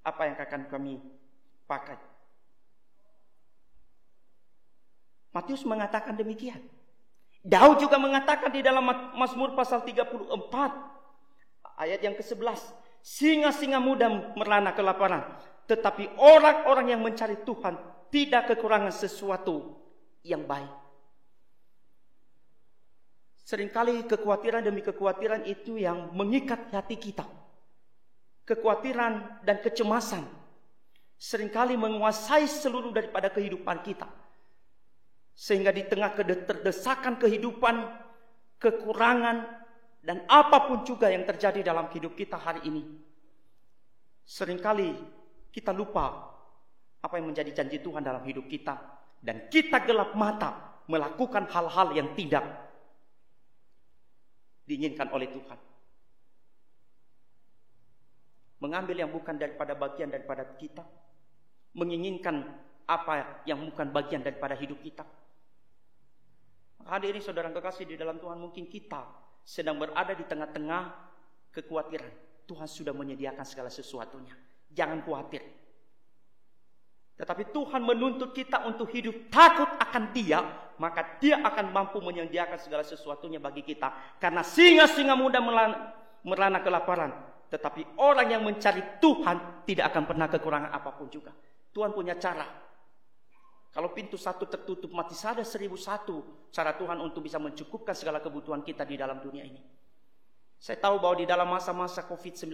apa yang akan kami pakai. Matius mengatakan demikian. Daud juga mengatakan di dalam Mazmur pasal 34 ayat yang ke-11, singa-singa muda merana kelaparan, tetapi orang-orang yang mencari Tuhan tidak kekurangan sesuatu yang baik. Seringkali kekhawatiran demi kekhawatiran itu yang mengikat hati kita. Kekhawatiran dan kecemasan seringkali menguasai seluruh daripada kehidupan kita. Sehingga di tengah keterdesakan kehidupan, kekurangan, dan apapun juga yang terjadi dalam hidup kita hari ini, seringkali kita lupa apa yang menjadi janji Tuhan dalam hidup kita, dan kita gelap mata melakukan hal-hal yang tidak diinginkan oleh Tuhan. Mengambil yang bukan daripada bagian daripada kita, menginginkan apa yang bukan bagian daripada hidup kita. Hadirin saudara kekasih di dalam Tuhan, mungkin kita sedang berada di tengah-tengah kekhawatiran. Tuhan sudah menyediakan segala sesuatunya. Jangan khawatir. Tetapi Tuhan menuntut kita untuk hidup takut akan Dia, maka Dia akan mampu menyediakan segala sesuatunya bagi kita. Karena singa-singa muda merana kelaparan, tetapi orang yang mencari Tuhan tidak akan pernah kekurangan apapun juga. Tuhan punya cara. Kalau pintu satu tertutup, masih ada 1001 cara Tuhan untuk bisa mencukupkan segala kebutuhan kita di dalam dunia ini. Saya tahu bahwa di dalam masa-masa COVID-19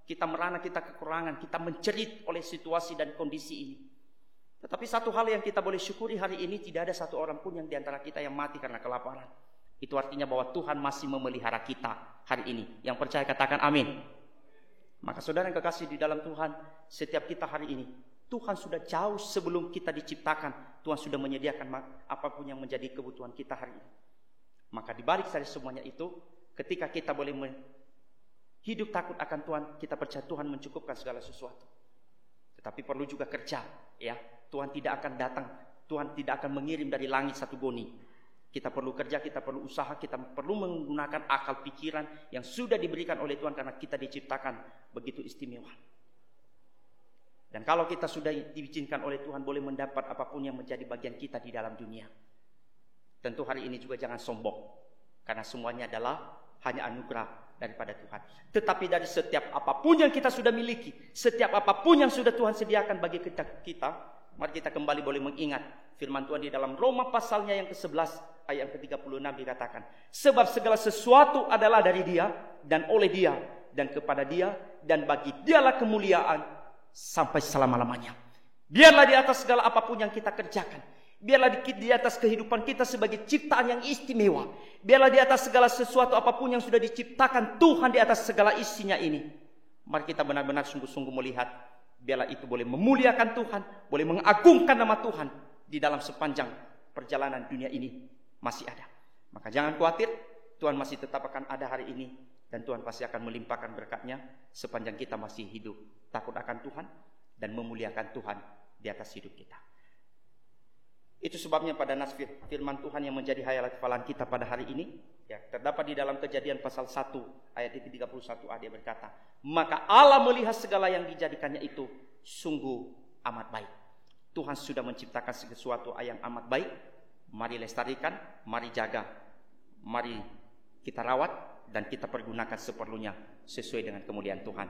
kita merana, kita kekurangan, kita menjerit oleh situasi dan kondisi ini. Tetapi satu hal yang kita boleh syukuri hari ini, tidak ada satu orang pun yang di antara kita yang mati karena kelaparan. Itu artinya bahwa Tuhan masih memelihara kita hari ini. Yang percaya katakan amin. Maka saudara yang kekasih di dalam Tuhan, setiap kita hari ini, Tuhan sudah jauh sebelum kita diciptakan, Tuhan sudah menyediakan apapun yang menjadi kebutuhan kita hari ini. Maka dibalik dari semuanya itu, ketika kita boleh hidup takut akan Tuhan, kita percaya Tuhan mencukupkan segala sesuatu. Tetapi perlu juga kerja, ya. Tuhan tidak akan datang, Tuhan tidak akan mengirim dari langit satu goni. Kita perlu kerja, kita perlu usaha, kita perlu menggunakan akal pikiran yang sudah diberikan oleh Tuhan karena kita diciptakan begitu istimewa. Dan kalau kita sudah diizinkan oleh Tuhan boleh mendapat apapun yang menjadi bagian kita di dalam dunia. Tentu hari ini juga jangan sombong, karena semuanya adalah hanya anugerah daripada Tuhan. Tetapi dari setiap apapun yang kita sudah miliki, setiap apapun yang sudah Tuhan sediakan bagi kita, mari kita kembali boleh mengingat firman Tuhan di dalam Roma pasalnya yang ke-11 ayat ke-36 dikatakan, sebab segala sesuatu adalah dari Dia dan oleh Dia dan kepada Dia dan bagi Dialah kemuliaan sampai selama-lamanya. Biarlah di atas segala apapun yang kita kerjakan, biarlah di atas kehidupan kita sebagai ciptaan yang istimewa, biarlah di atas segala sesuatu apapun yang sudah diciptakan Tuhan di atas segala isinya ini, mari kita benar-benar sungguh-sungguh melihat, biarlah itu boleh memuliakan Tuhan, boleh mengagungkan nama Tuhan di dalam sepanjang perjalanan dunia ini masih ada. Maka jangan khawatir, Tuhan masih tetap akan ada hari ini, dan Tuhan pasti akan melimpahkan berkat-Nya sepanjang kita masih hidup takut akan Tuhan dan memuliakan Tuhan di atas hidup kita. Itu sebabnya pada nas firman Tuhan yang menjadi hayalan hafalan kita pada hari ini, ya, terdapat di dalam Kejadian pasal 1 ayat 31a, dia berkata, maka Allah melihat segala yang dijadikannya itu sungguh amat baik. Tuhan sudah menciptakan sesuatu yang amat baik. Mari lestarikan, mari jaga, mari kita rawat dan kita pergunakan seperlunya sesuai dengan kemuliaan Tuhan.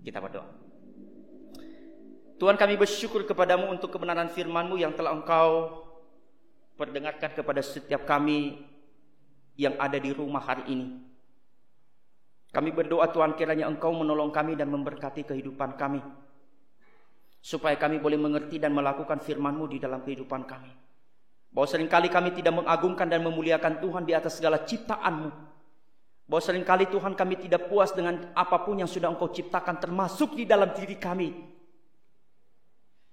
Kita berdoa. Tuhan, kami bersyukur kepadamu untuk kebenaran firman-Mu yang telah Engkau perdengarkan kepada setiap kami yang ada di rumah hari ini. Kami berdoa Tuhan, kiranya Engkau menolong kami dan memberkati kehidupan kami, supaya kami boleh mengerti dan melakukan firman-Mu di dalam kehidupan kami. Bahwa seringkali kami tidak mengagungkan dan memuliakan Tuhan di atas segala ciptaan-Mu. Bahwa seringkali Tuhan kami tidak puas dengan apapun yang sudah Engkau ciptakan, termasuk di dalam diri kami.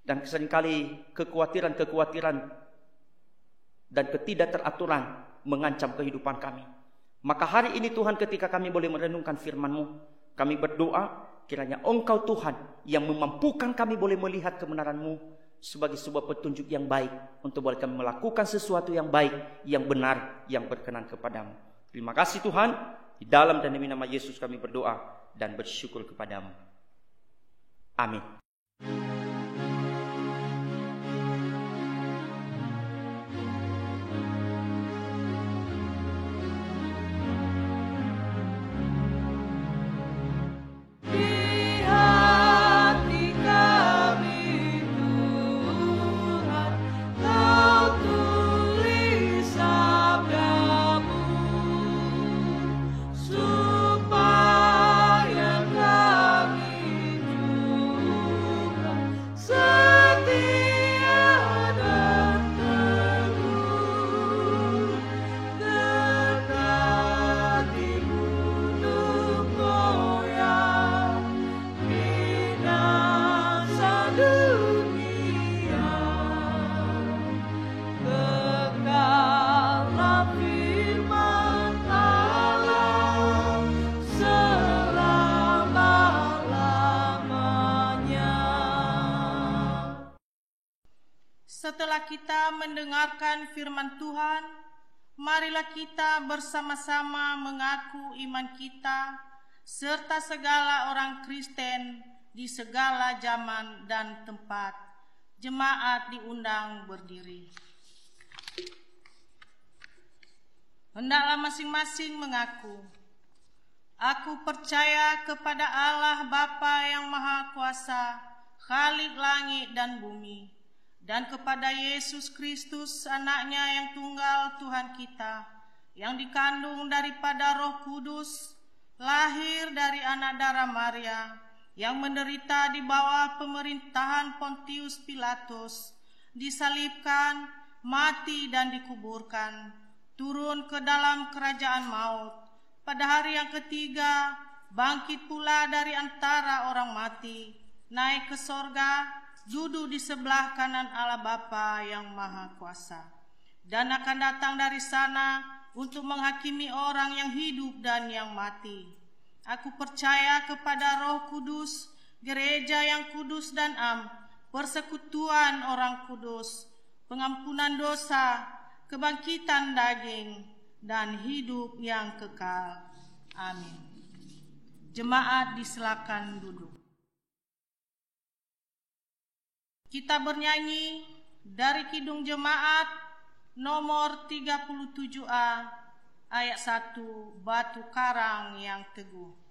Dan seringkali kekhawatiran dan ketidakteraturan mengancam kehidupan kami. Maka hari ini Tuhan, ketika kami boleh merenungkan firman-Mu, kami berdoa kiranya Engkau Tuhan yang memampukan kami boleh melihat kebenaran-Mu sebagai sebuah petunjuk yang baik untuk boleh kami melakukan sesuatu yang baik, yang benar, yang berkenan kepadamu. Terima kasih Tuhan, di dalam dan demi nama Yesus kami berdoa dan bersyukur kepadamu. Amin. Setelah kita mendengarkan firman Tuhan, marilah kita bersama-sama mengaku iman kita serta segala orang Kristen di segala zaman dan tempat. Jemaat diundang berdiri. Hendaklah masing-masing mengaku, aku percaya kepada Allah Bapa yang Maha Kuasa, Khalik langit dan bumi, dan kepada Yesus Kristus, Anak-Nya yang tunggal Tuhan kita, yang dikandung daripada Roh Kudus, lahir dari anak darah Maria, yang menderita di bawah pemerintahan Pontius Pilatus, disalibkan, mati dan dikuburkan, turun ke dalam kerajaan maut. Pada hari yang ketiga, bangkit pula dari antara orang mati, naik ke sorga, duduk di sebelah kanan Allah Bapa yang Maha Kuasa, dan akan datang dari sana untuk menghakimi orang yang hidup dan yang mati. Aku percaya kepada Roh Kudus, gereja yang kudus dan am, persekutuan orang kudus, pengampunan dosa, kebangkitan daging, dan hidup yang kekal. Amin. Jemaat disilakan duduk. Kita bernyanyi dari Kidung Jemaat nomor 37A, ayat 1, Batu Karang yang Teguh.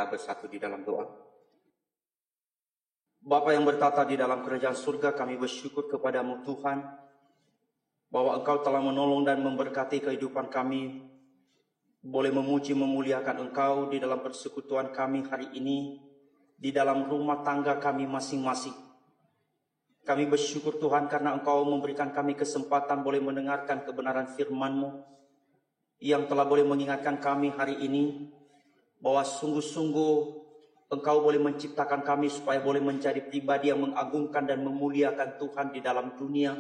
Bersatu di dalam doa. Bapa yang bertata di dalam kerajaan surga, kami bersyukur kepadamu Tuhan, bahwa Engkau telah menolong dan memberkati kehidupan kami, boleh memuji memuliakan Engkau di dalam persekutuan kami hari ini, di dalam rumah tangga kami masing-masing. Kami bersyukur Tuhan karena Engkau memberikan kami kesempatan boleh mendengarkan kebenaran firman-Mu, yang telah boleh mengingatkan kami hari ini, bahwa sungguh-sungguh Engkau boleh menciptakan kami supaya boleh menjadi pribadi yang mengagungkan dan memuliakan Tuhan di dalam dunia.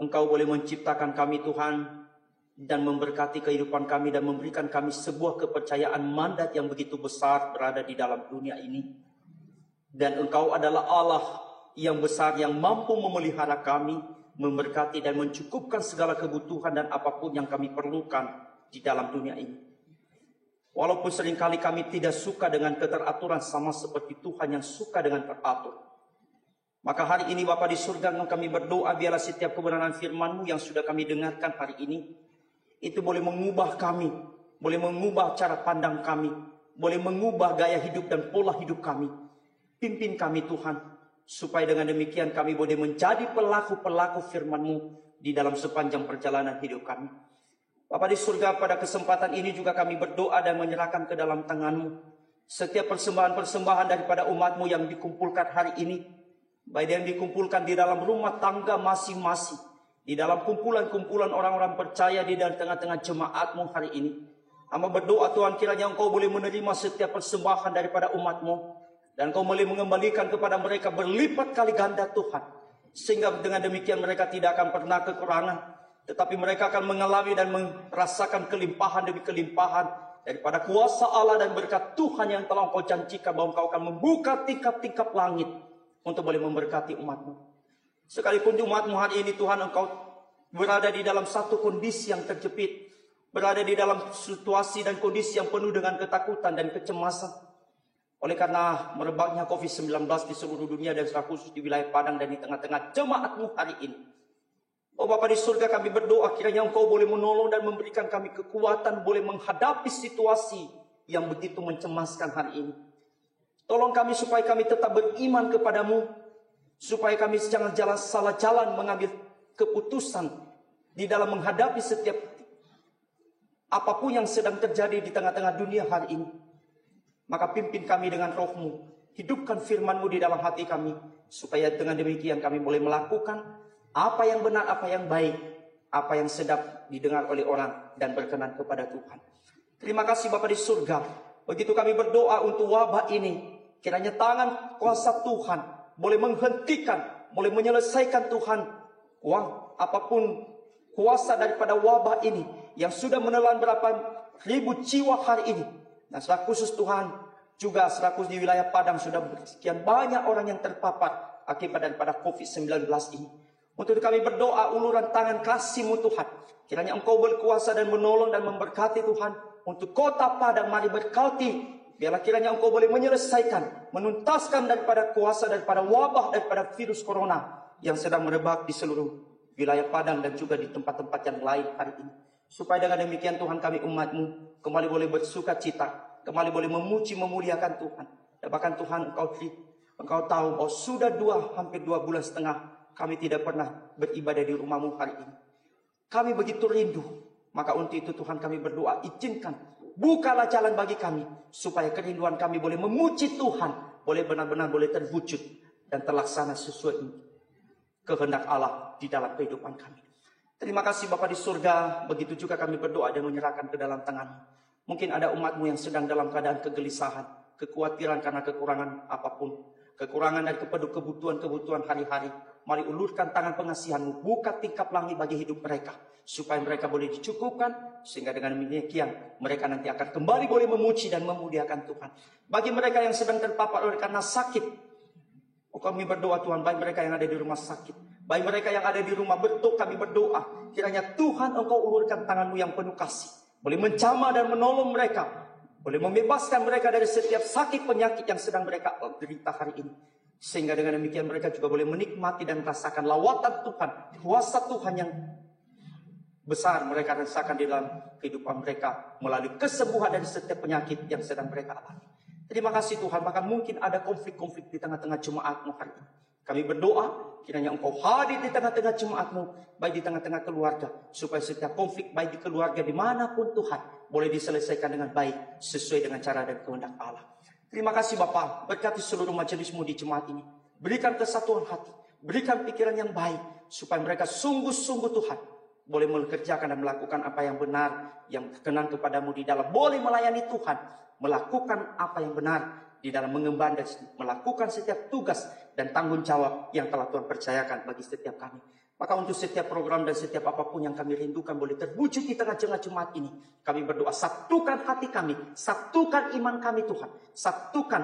Engkau boleh menciptakan kami Tuhan dan memberkati kehidupan kami dan memberikan kami sebuah kepercayaan mandat yang begitu besar berada di dalam dunia ini. Dan Engkau adalah Allah yang besar yang mampu memelihara kami, memberkati dan mencukupkan segala kebutuhan dan apapun yang kami perlukan di dalam dunia ini. Walaupun seringkali kami tidak suka dengan keteraturan sama seperti Tuhan yang suka dengan teratur. Maka hari ini Bapa di surga, kami berdoa biarlah setiap kebenaran firman-Mu yang sudah kami dengarkan hari ini, itu boleh mengubah kami, boleh mengubah cara pandang kami, boleh mengubah gaya hidup dan pola hidup kami. Pimpin kami Tuhan, supaya dengan demikian kami boleh menjadi pelaku-pelaku firman-Mu di dalam sepanjang perjalanan hidup kami. Bapa di surga, pada kesempatan ini juga kami berdoa dan menyerahkan ke dalam tangan-Mu setiap persembahan-persembahan daripada umat-Mu yang dikumpulkan hari ini, baik yang dikumpulkan di dalam rumah tangga masing-masing, di dalam kumpulan-kumpulan orang-orang percaya di dalam tengah-tengah jemaat-Mu hari ini. Hamba berdoa Tuhan, kiranya Engkau boleh menerima setiap persembahan daripada umat-Mu, dan Engkau boleh mengembalikan kepada mereka berlipat kali ganda Tuhan, sehingga dengan demikian mereka tidak akan pernah kekurangan, tetapi mereka akan mengalami dan merasakan kelimpahan demi kelimpahan daripada kuasa Allah dan berkat Tuhan yang telah Engkau janjikan bahwa Engkau akan membuka tingkap-tingkap langit untuk boleh memberkati umat-Mu. Sekalipun umat-Mu hari ini Tuhan, Engkau berada di dalam satu kondisi yang terjepit, berada di dalam situasi dan kondisi yang penuh dengan ketakutan dan kecemasan. Oleh karena merebaknya COVID-19 di seluruh dunia dan secara khusus di wilayah Padang dan di tengah-tengah jemaat-Mu hari ini. Oh Bapa di surga, kami berdoa kiranya Engkau boleh menolong dan memberikan kami kekuatan boleh menghadapi situasi yang begitu mencemaskan hari ini. Tolong kami supaya kami tetap beriman kepadamu, supaya kami jangan salah jalan mengambil keputusan di dalam menghadapi setiap apapun yang sedang terjadi di tengah-tengah dunia hari ini. Maka pimpin kami dengan Roh-Mu, hidupkan firman-Mu di dalam hati kami, supaya dengan demikian kami boleh melakukan apa yang benar, apa yang baik, apa yang sedap didengar oleh orang dan berkenan kepada Tuhan. Terima kasih Bapa di surga. Begitu kami berdoa untuk wabah ini, kiranya tangan kuasa Tuhan boleh menghentikan, boleh menyelesaikan Tuhan apapun kuasa daripada wabah ini yang sudah menelan berapa ribu jiwa hari ini. Dan secara khusus Tuhan, juga secara khusus di wilayah Padang sudah sekian banyak orang yang terpapar akibat daripada COVID-19 ini. Untuk kami berdoa uluran tangan kasih-Mu Tuhan. Kiranya Engkau berkuasa dan menolong dan memberkati Tuhan. Untuk kota Padang mari berkati. Biarlah kiranya Engkau boleh menyelesaikan, menuntaskan daripada kuasa, daripada wabah, daripada virus corona yang sedang merebak di seluruh wilayah Padang dan juga di tempat-tempat yang lain hari ini. Supaya dengan demikian Tuhan kami umat-Mu kembali boleh bersuka cita, kembali boleh memuji, memuliakan Tuhan. Dan bahkan Tuhan Engkau tahu bahwa sudah hampir 2 bulan setengah kami tidak pernah beribadah di rumah-Mu hari ini. Kami begitu rindu. Maka untuk itu Tuhan kami berdoa, izinkan, bukalah jalan bagi kami, supaya kerinduan kami boleh memuji Tuhan, boleh benar-benar boleh terwujud dan terlaksana sesuai kehendak Allah di dalam kehidupan kami. Terima kasih Bapa di surga, begitu juga kami berdoa dan menyerahkan ke dalam tangan-Mu. Mungkin ada umat-Mu yang sedang dalam keadaan kegelisahan, kekhawatiran karena kekurangan apapun, kekurangan dan kebutuhan-kebutuhan hari-hari. Mari ulurkan tangan pengasihan-Mu, buka tingkap langit bagi hidup mereka, supaya mereka boleh dicukupkan, sehingga dengan demikian mereka nanti akan kembali boleh memuji dan memuliakan Tuhan. Bagi mereka yang sedang terpapar oleh karena sakit, kami berdoa Tuhan, baik mereka yang ada di rumah sakit, baik mereka yang ada di rumah berdoa, kami berdoa, kiranya Tuhan Engkau ulurkan tangan-Mu yang penuh kasih, boleh menjamah dan menolong mereka, boleh membebaskan mereka dari setiap sakit penyakit yang sedang mereka derita hari ini. Sehingga dengan demikian mereka juga boleh menikmati dan merasakan lawatan Tuhan, kuasa Tuhan yang besar mereka rasakan di dalam kehidupan mereka melalui kesembuhan dari setiap penyakit yang sedang mereka alami. Terima kasih Tuhan. Bahkan mungkin ada konflik-konflik di tengah-tengah jemaat-Mu hari ini. Kami berdoa kiranya Engkau hadir di tengah-tengah jemaat-Mu, baik di tengah-tengah keluarga, supaya setiap konflik baik di keluarga dimanapun Tuhan boleh diselesaikan dengan baik sesuai dengan cara dan kehendak Allah. Terima kasih Bapa, berkati seluruh majelis-Mu di jemaat ini. Berikan kesatuan hati, berikan pikiran yang baik, supaya mereka sungguh-sungguh Tuhan boleh mengerjakan dan melakukan apa yang benar, yang berkenan kepada-Mu di dalam boleh melayani Tuhan, melakukan apa yang benar di dalam mengemban dan melakukan setiap tugas dan tanggung jawab yang telah Tuhan percayakan bagi setiap kami. Maka untuk setiap program dan setiap apapun yang kami rindukan boleh terwujud di tengah-tengah jemaat ini. Kami berdoa, satukan hati kami, satukan iman kami Tuhan, satukan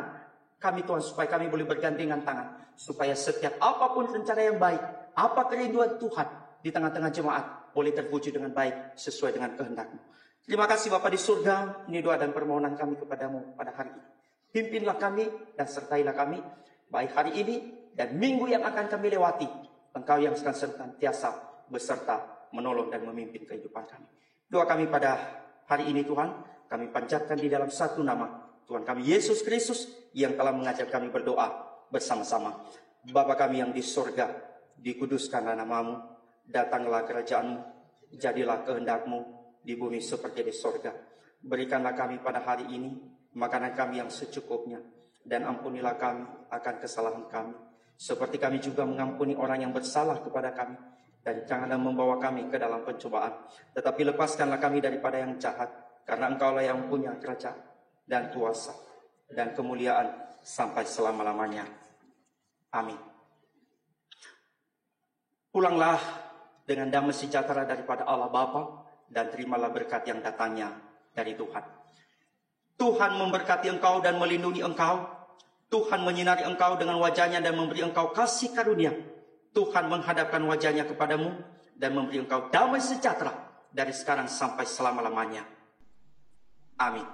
kami Tuhan, supaya kami boleh bergandengan tangan, supaya setiap apapun rencana yang baik, apa kerinduan Tuhan di tengah-tengah jemaat boleh terwujud dengan baik sesuai dengan kehendak-Mu. Terima kasih Bapa di surga, ini doa dan permohonan kami kepada-Mu pada hari ini. Pimpinlah kami dan sertailah kami, baik hari ini dan minggu yang akan kami lewati. Engkau yang akan senantiasa beserta menolong dan memimpin kehidupan kami. Doa kami pada hari ini Tuhan, kami panjatkan di dalam satu nama, Tuhan kami Yesus Kristus yang telah mengajak kami berdoa bersama-sama. Bapa kami yang di surga, dikuduskanlah nama-Mu, datanglah kerajaan-Mu, jadilah kehendak-Mu di bumi seperti di surga. Berikanlah kami pada hari ini makanan kami yang secukupnya, dan ampunilah kami akan kesalahan kami, seperti kami juga mengampuni orang yang bersalah kepada kami. Dan janganlah membawa kami ke dalam pencobaan, tetapi lepaskanlah kami daripada yang jahat, karena Engkaulah yang punya kerajaan dan kuasa dan kemuliaan sampai selama-lamanya. Amin. Pulanglah dengan damai sejahtera daripada Allah Bapa, dan terimalah berkat yang datangnya dari Tuhan. Tuhan memberkati engkau dan melindungi engkau. Tuhan menyinari engkau dengan wajahnya dan memberi engkau kasih karunia. Tuhan menghadapkan wajahnya kepadamu dan memberi engkau damai sejahtera dari sekarang sampai selama-lamanya. Amin.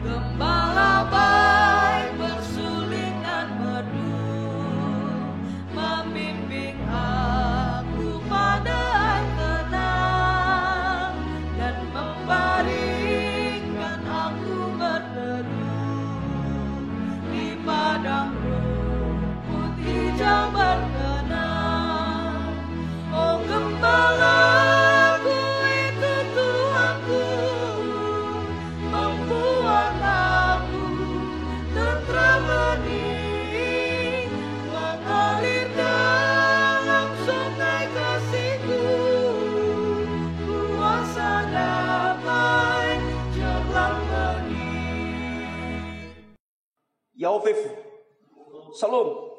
Gembala baik bersuling dan merdu, membimbing aku pada air tenang, dan membaringkan aku berteduh di opefu. Salam.